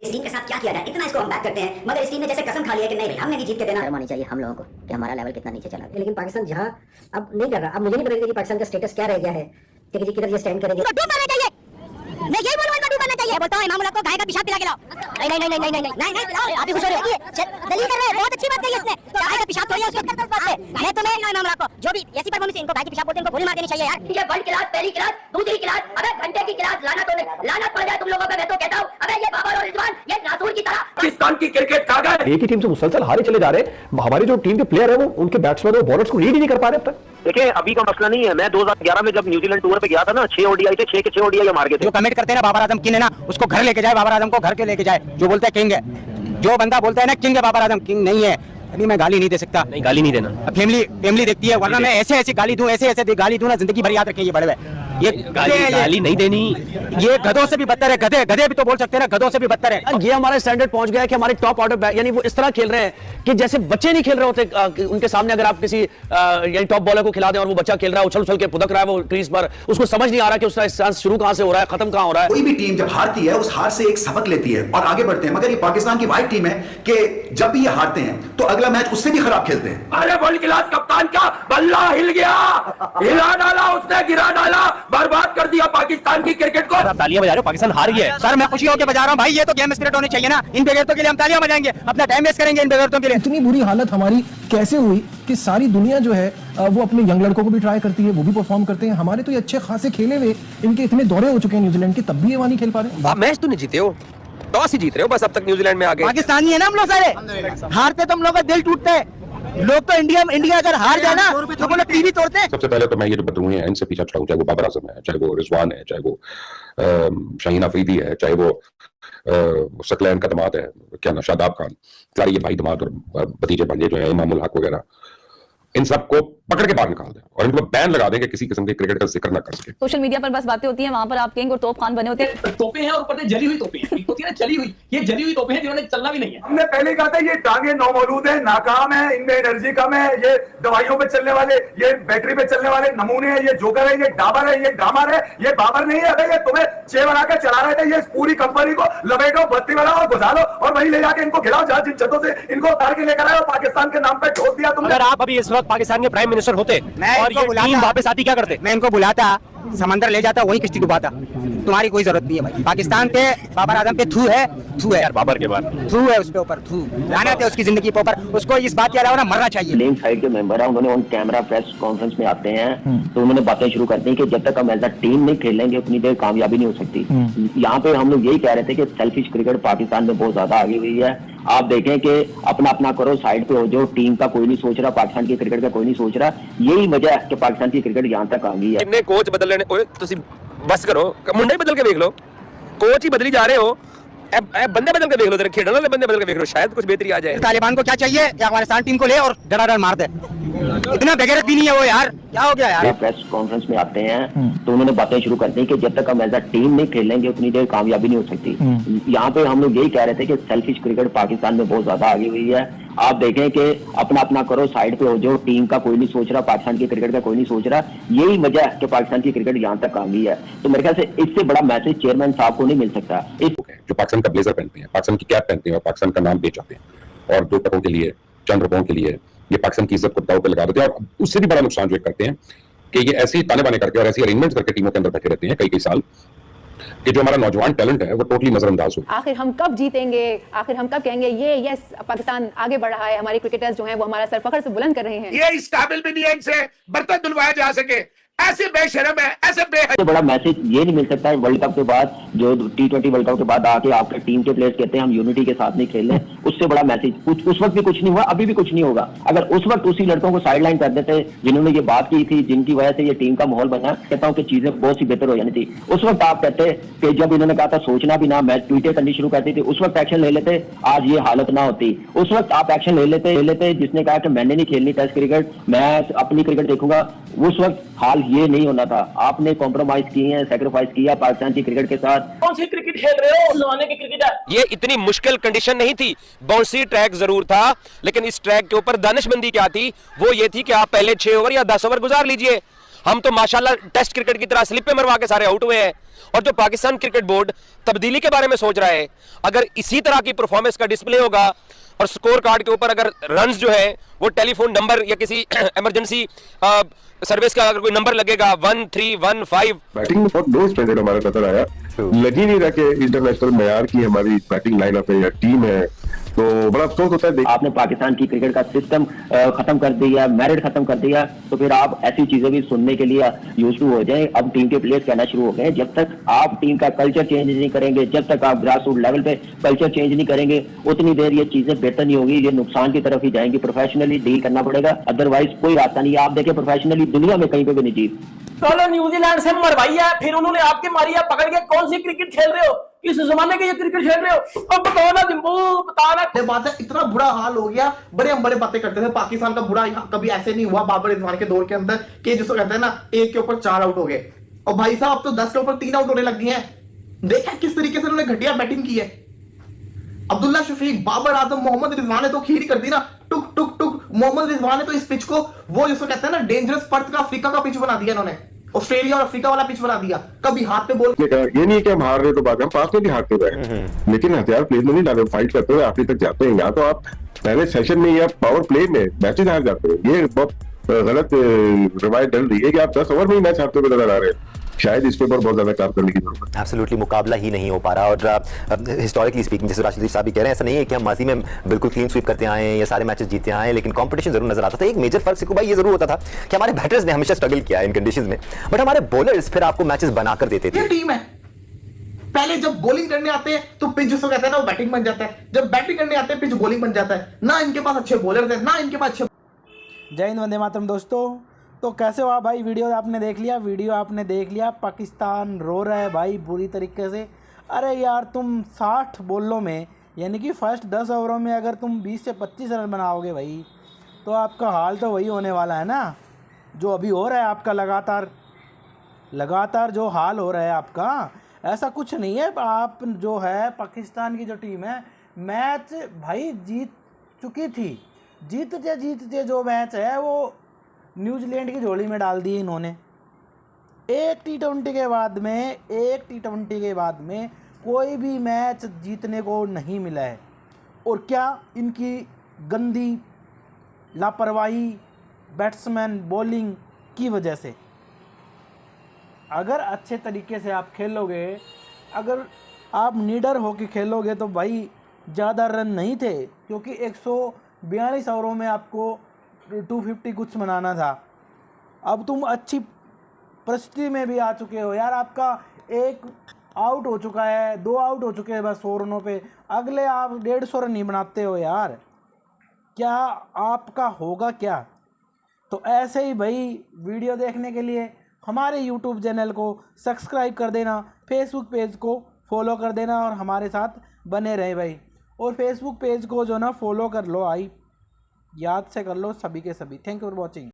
इस टीम के साथ क्या किया जाए, इतना इसको हम बैक करते हैं, मगर इस टीम ने जैसे कसम खा लिया कि नहीं भाई हमने भी जीत के देना। शर्म आनी चाहिए हम लोगों को कि हमारा लेवल कितना नीचे चला गया। लेकिन पाकिस्तान जहां अब नहीं कर रहा, अब मुझे नहीं पता कि पाकिस्तान का स्टेटस क्या रह गया है कि जी किधर ये स्टैंड करेंगे। मैं यही बोलूंगा इनको डूब मारना चाहिए। बोलता हूं इमाम उल्लाह को गाय का पेशाब पिला के लाओ। नहीं पिलाओ, आप भी खुश हो रहे हो। दलील कर रहे हैं, बहुत अच्छी बात कही इसने। गाय का पेशाब थोड़ी है उसके अंदर बात है। मैं तुम्हें इमाम उल्लाह को जो भी ऐसी परफॉर्मेंस इनको गाय के पेशाब बोलते हैं, इनको गोली मार देनी चाहिए यार। ये वर्ल्ड क्लास, पहली क्लास, दूसरी क्लास, अबे घंटे की क्लास, लानत पड़ जाए तुम लोगों पे। मैं तो कहता हूं अबे ये बाबर और रिजवान ये नासूर की तरह पाकिस्तान की क्रिकेट खा गए। एक ही टीम से मुसलसल हारे चले जा रहे हैं। हमारी जो टीम के प्लेयर है वो उनके बैट्समैन और बॉलर्स को रीड ही नहीं कर पा रहे अब तक। देखिए अभी का मसला नहीं है। मैं 2011 में जब न्यूजीलैंड टूर पे गया था ना, 6 ओडीआई थे, 6 के 6 ओडीआई मार गए थे। जो कमेंट करते हैं ना बाबर आजम किंग है ना, उसको घर लेके जाए, बाबर आजम को घर के लेके जाए। जो बोलते हैं किंग है, जो बंदा बोलता है ना किंग है बाबर आजम, किंग नहीं है। अभी मैं गाली नहीं दे सकता, नहीं गाली नहीं देना, फैमिली देखती है, वरना मैं ऐसे गाली दूं, ऐसे गाली दूं ना, जिंदगी भर याद रखें। ये बड़े ये गाली नहीं देनी। ये गधों से भी बदतर है। गधे भी तो बोल सकते हैं ना, गधों से भी बदतर है। ये हमारा स्टैंडर्ड पहुंच गया है कि हमारे टॉप ऑर्डर यानी वो इस तरह खेल रहे हैं कि जैसे बच्चे नहीं खेल रहे होते। उनके सामने अगर आप किसी यानी टॉप बॉलर को खिला दें और वो बच्चा खेल रहा है, उछल के पुदक रहा है वो क्रीज पर, उसको समझ नहीं आ रहा कि उसका चांस शुरू कहां से हो रहा है, खत्म कहां हो रहा है। कोई भी टीम जब हारती है उस हार से एक सबक लेती है और आगे बढ़ते हैं। मगर ये पाकिस्तान की वाइट टीम है कि जब भी ये हारते हैं तो अगला मैच उससे भी खराब खेलते हैं। अरे वर्ल्ड क्लास कप्तान का बल्ला हिल गया, हिला डाला उसने, गिरा डाला, बर्बाद कर दिया पाकिस्तान की क्रिकेट को। आप तालियां बजा रहे हो, पाकिस्तान हार गया है। सर मैं खुशी होकर बजा रहा हूं भाई, ये तो गेम स्पिरिट होनी चाहिए ना। इन बेगैरतों के लिए हम तालियां बजाएंगे, अपना टाइम वेस्ट करेंगे इन बेगैरतों के लिए। इतनी बुरी हालत हमारी कैसे हुई कि सारी दुनिया जो है वो अपने यंग लड़कों को भी ट्राई करती है, वो भी परफॉर्म करते हैं। हमारे तो ये अच्छे खासे खेले हुए, इनके इतने दौरे हो चुके हैं न्यूजीलैंड के, तब भी ये वहां नहीं खेल पा रहे। मैच तो नहीं जीते हो, टॉस ही जीत रहे हो बस अब तक न्यूजीलैंड में आगे। पाकिस्तानी है ना हम लोग सारे, हारते तो हम लोग का दिल टूटता है। लोग तो इंडिया अगर हार जाए ना तो वो लोग टीवी तोड़ते हैं। सबसे पहले तो मैं ये जो बदलूं हैं इनसे पीछा छुड़ाऊं, चाहे वो बाबर आजम है, चाहे वो रिजवान है, चाहे वो शाहीन अफरीदी है, चाहे वो सकलैन का दमाद है, क्या ना शादाब खान, सारे ये भाई दमाद और भतीजे भांजे जो है इमामुल हक वगैरह, इन सबको पकड़ के बाहर निकाल दें और इनको बैन लगा दें कि किसी किस्म के क्रिकेट का जिक्र ना कर सके। सोशल मीडिया पर बस बातें होती हैं, वहां पर आप किंग और तोप खान बने होते हैं। तोपे हैं और ऊपर से जली हुई तोपे हैं, होती है ना जली हुई, ये जली हुई तोपे हैं जिन्होंने चलना भी नहीं है। हमने पहले कहा था ये टांगे नौमौलूद है, नाकाम है, इनमें एनर्जी कम है, ये दवाइयों पे चलने वाले, ये बैटरी पे चलने वाले नमूने हैं, ये जोकर है, ये डाबर है, ये डामर है, ये बाबर नहीं है। अगर ये तुम्हें छह बना के चला रहे थे, ये पूरी कंपनी को लपेटो, बत्ती बनाओ और बुझा लो और वही ले जाके इनको खिलाओ जहां जिन छतों से इनको उतार के लेकर आए और पाकिस्तान के नाम पे ठोक दिया तुमने। अगर आप अभी इस वक्त पाकिस्तान के प्राइम मिनिस्टर होते और ये टीम वापस आती, क्या करते? मैं इनको बुलाता, समंदर ले जाता, वही किश्ती डुबाता। तुम्हारी कोई जरूरत नहीं है भाई। पाकिस्तान पे बाबर आजम पे थू है यार, बाबर के बाद थू है उस पे, ऊपर थू लानत है उसकी जिंदगी के ऊपर। उसको इस बात के अलावा ना मरना चाहिए। प्लेइंग साइड के मेंबर है, उन्होंने ऑन कैमरा प्रेस कॉन्फ्रेंस में आते हैं तो उन्होंने बातें शुरू करती हैं कि जब तक हम एज अ टीम नहीं खेलेंगे उतनी देर कामयाबी नहीं हो सकती। यहाँ पे हम लोग यही कह रहे थे कि सेल्फिश क्रिकेट पाकिस्तान में बहुत ज्यादा आगे हुई है। आप देखें कि अपना करो, साइड पे हो जाओ, टीम का कोई नहीं सोच रहा, पाकिस्तान की क्रिकेट का कोई नहीं सोच रहा। यही वजह है कि पाकिस्तान की क्रिकेट यहाँ तक आ गई है। कितने कोच बदल रहे हैं, तुसी बस करो, मुंडे बदल के देख लो, कोच ही बदली जा रहे हो, बंदे बदल के देख लो, तेरे खेलने वाले बंदे बदल के देख लो, शायद कुछ बेहतरी आ जाए। तालिबान को क्या चाहिए कि अफगानिस्तान टीम को ले और डराडर मार दे। इतना बेगैरत भी नहीं है वो यार, क्या हो गया यार। प्रेस कॉन्फ्रेंस में आते हैं तो उन्होंने बातें शुरू करती हैं कि जब तक हम एज अ टीम नहीं खेलेंगे उतनी देर कामयाबी नहीं हो सकती। यहाँ पे हम लोग यही कह रहे थे कि सेल्फिश क्रिकेट पाकिस्तान में बहुत ज्यादा आगे हुई है। आप देखें कि अपना करो, साइड पे हो जाओ, टीम का कोई नहीं सोच रहा, पाकिस्तान की क्रिकेट का कोई नहीं सोच रहा। यही वजह है कि पाकिस्तान की क्रिकेट यहाँ तक आ गई है। तो मेरे ख्याल से इससे बड़ा मैसेज चेयरमैन साहब को नहीं मिल सकता। जो पाकिस्तान का ब्लेजर पहनते हैं, पाकिस्तान की कैप पहनते हैं और पाकिस्तान का नाम बेच आते हैं और 2 टकों के लिए, चंद रुपयों के लिए ये पाकिस्तान की इज्जत को दांव पे लगा देते हैं। और उससे भी बड़ा नुकसान जो करते हैं कि ये ऐसी ताने बाने करके और ऐसी अरेंजमेंट करके टीमों के अंदर बैठे रहते हैं कई साल कि जो हमारा नौजवान टैलेंट है वो टोटली नजरअंदाज हो। आखिर हम कब जीतेंगे, आखिर हम कब कहेंगे ये यस पाकिस्तान आगे बढ़ रहा है, हमारे क्रिकेटर्स जो हैं वो हमारा सर फखर से बुलंद कर रहे हैं। ये इस काबिल भी नहीं है इनसे बर्तन धुलवाया जा सके, ऐसे बेशरम है, ऐसे सबसे बड़ा मैसेज ये नहीं मिल सकता है वर्ल्ड कप के बाद, जो T20 वर्ल्ड कप के बाद आके आपके टीम के प्लेयर्स कहते हैं हम यूनिटी के साथ नहीं खेल रहे। उससे बड़ा मैसेज उस वक्त भी कुछ नहीं हुआ, अभी भी कुछ नहीं होगा। अगर उस वक्त उसी लड़कों को साइडलाइन कर देते जिन्होंने ये बात की थी, जिनकी वजह से ये टीम का माहौल बना, कहता हूँ कि चीजें बहुत सी बेहतर हो जानी थी। उस वक्त आप कहते कि जब इन्होंने कहा था सोचना भी ना, मैच ट्वीटें करनी शुरू करती थी, उस वक्त एक्शन ले लेते, आज ये हालत ना होती। उस वक्त आप एक्शन ले लेते जिसने कहा कि मैंने नहीं खेलनी टेस्ट क्रिकेट, मैं अपनी क्रिकेट देखूंगा, उस वक्त हाल ये नहीं होना था। आपने कॉम्प्रोमाइज किए हैं, सैक्रिफाइस किया पाकिस्तान की क्रिकेट के साथ। कौन सी क्रिकेट खेल रहे हो, उस जमाने की क्रिकेट। ये इतनी मुश्किल कंडीशन नहीं थी, बाउंसी ट्रैक जरूर था, लेकिन इस ट्रैक के ऊपर दानिशमंदी क्या थी, वो ये थी कि आप पहले 6 ओवर या 10 ओवर गुजार लीजिए। हम तो माशाल्लाह टेस्ट क्रिकेट की तरह स्लिप पे मरवा के सारे आउट हुए हैं। और जो पाकिस्तान क्रिकेट बोर्ड तब्दीली के बारे में सोच रहा है, अगर इसी तरह की परफॉर्मेंस का डिस्प्ले होगा और स्कोर कार्ड के ऊपर अगर रन्स जो है वो टेलीफोन नंबर या किसी इमरजेंसी सर्विस का अगर कोई नंबर लगेगा 1315। बैटिंग में बहुत लो स्टैंडर्ड हमारा नजर आया, लग ही नहीं रहा कि इंटरनेशनल मेयार की हमारी बैटिंग लाइनअप है या टीम है, तो बड़ा अफसोस होता है। आपने पाकिस्तान की क्रिकेट का सिस्टम खत्म कर दिया, मेरिट खत्म कर दिया, तो फिर आप ऐसी चीजें भी सुनने के लिए यूज टू हो जाएं। अब टीम के प्लेयर्स कहना शुरू हो गए, जब तक आप टीम का कल्चर चेंज नहीं करेंगे, जब तक आप ग्रास रूट लेवल पे कल्चर चेंज नहीं करेंगे, उतनी देर ये चीजें बेहतर नहीं होगी, ये नुकसान की तरफ ही जाएंगी। प्रोफेशनली डील करना पड़ेगा, अदरवाइज कोई रास्ता नहीं है। आप देखें प्रोफेशनली दुनिया में कहीं पे भी नहीं जीत। चलो न्यूजीलैंड से मरवाई है, फिर उन्होंने आपके मारी है पकड़ के, कौन सी क्रिकेट खेल रहे हो, किस जमाने के ये क्रिकेट खेल रहे हो, अब बताओ ना दिम्बू, बताओ ना। बात है, इतना बुरा हाल हो गया, बड़े हम बड़े बातें करते थे पाकिस्तान का बुरा, कभी ऐसे नहीं हुआ बाबर रिजवान के दौर के अंदर कि जिसको कहते हैं ना एक के ऊपर 4 आउट हो गए, और भाई साहब अब तो 10 के ऊपर 3 आउट होने लग गए हैं। देखा किस तरीके से उन्होंने घटिया बैटिंग की है। अब्दुल्ला शफीक, बाबर आजम, मोहम्मद रिजवान ने तो खीर कर दी ना, टुक टुक टुक। मोहम्मद रिजवान ने तो इस पिच को वो जिसको कहते हैं ना डेंजरस पर्थ का अफ्रीका का पिच बना दिया इन्होंने, ऑस्ट्रेलिया और अफ्रीका वाला पिच बना दिया। कभी हाथ पे बोल, ये नहीं कि हम हार रहे तो बात, हम पास में भी हारते रहे, लेकिन हथियार प्ले में नहीं डाले, फाइट करते हुए आखिर तक जाते हैं। यहाँ तो आप पहले सेशन में या पावर प्ले में मैचेज हार जाते हैं, ये बहुत गलत रवायत डल रही है कि आप 10 ओवर में ही मैच हारते हुए नजर आ रहे हैं। शायद इस पे बहुत ज्यादा काम करने की जरूरत है। एब्सोल्युटली मुकाबला ही नहीं हो पा रहा। और हिस्टोरिकली स्पीकिंग, जैसे राशिद साहब भी कह रहे हैं, ऐसा नहीं है कि हम माजी में बिल्कुल क्लीन स्वीप करते आए हैं या सारे मैचेस जीते आए हैं, लेकिन कंपटीशन जरूर नजर आता था। एक मेजर फर्क सिक्कू भाई ये जरूर होता था कि हमारे बैटर्स ने हमेशा स्ट्रगल किया इन कंडीशंस में, बट हमारे बॉलर्स फिर आपको मैचेस बनाकर देते थे। ये टीम है, पहले जब बॉलिंग करने आते हैं तो पिच जिसको कहते हैं ना वो बैटिंग बन जाता है, जब बैटिंग करने आते हैं पिच बॉलिंग बन जाता है। ना इनके पास अच्छे बॉलर थे, ना इनके पास अच्छे। जय हिंद, वंदे मातरम। दोस्तों तो कैसे हो आप भाई? वीडियो आपने देख लिया, पाकिस्तान रो रहा है भाई बुरी तरीके से। अरे यार तुम 60 बॉलों में, यानी कि फर्स्ट 10 ओवरों में अगर तुम 20 से 25 रन बनाओगे भाई, तो आपका हाल तो वही होने वाला है ना जो अभी हो रहा है आपका। लगातार जो हाल हो रहा है आपका, ऐसा कुछ नहीं है। आप जो है पाकिस्तान की जो टीम है, मैच भाई जीत चुकी थी। जीतते जो मैच है वो न्यूजीलैंड की झोली में डाल दी इन्होंने। एक टी20 के बाद में कोई भी मैच जीतने को नहीं मिला है। और क्या इनकी गंदी लापरवाही बैट्समैन बॉलिंग की वजह से। अगर अच्छे तरीके से आप खेलोगे, अगर आप निडर होकर खेलोगे तो भाई ज़्यादा रन नहीं थे, क्योंकि 142 ओवरों में आपको 250 कुछ बनाना था। अब तुम अच्छी परिस्थिति में भी आ चुके हो यार। आपका 1 आउट हो चुका है, 2 आउट हो चुके हैं बस 100 रनों पे, अगले आप 150 रन नहीं बनाते हो यार, क्या आपका होगा क्या? तो ऐसे ही भाई वीडियो देखने के लिए हमारे YouTube चैनल को सब्सक्राइब कर देना, फेसबुक पेज को फॉलो कर देना और हमारे साथ बने रहे भाई। और फेसबुक पेज को जो ना फॉलो कर लो, याद से कर लो सभी के सभी। Thank you for watching.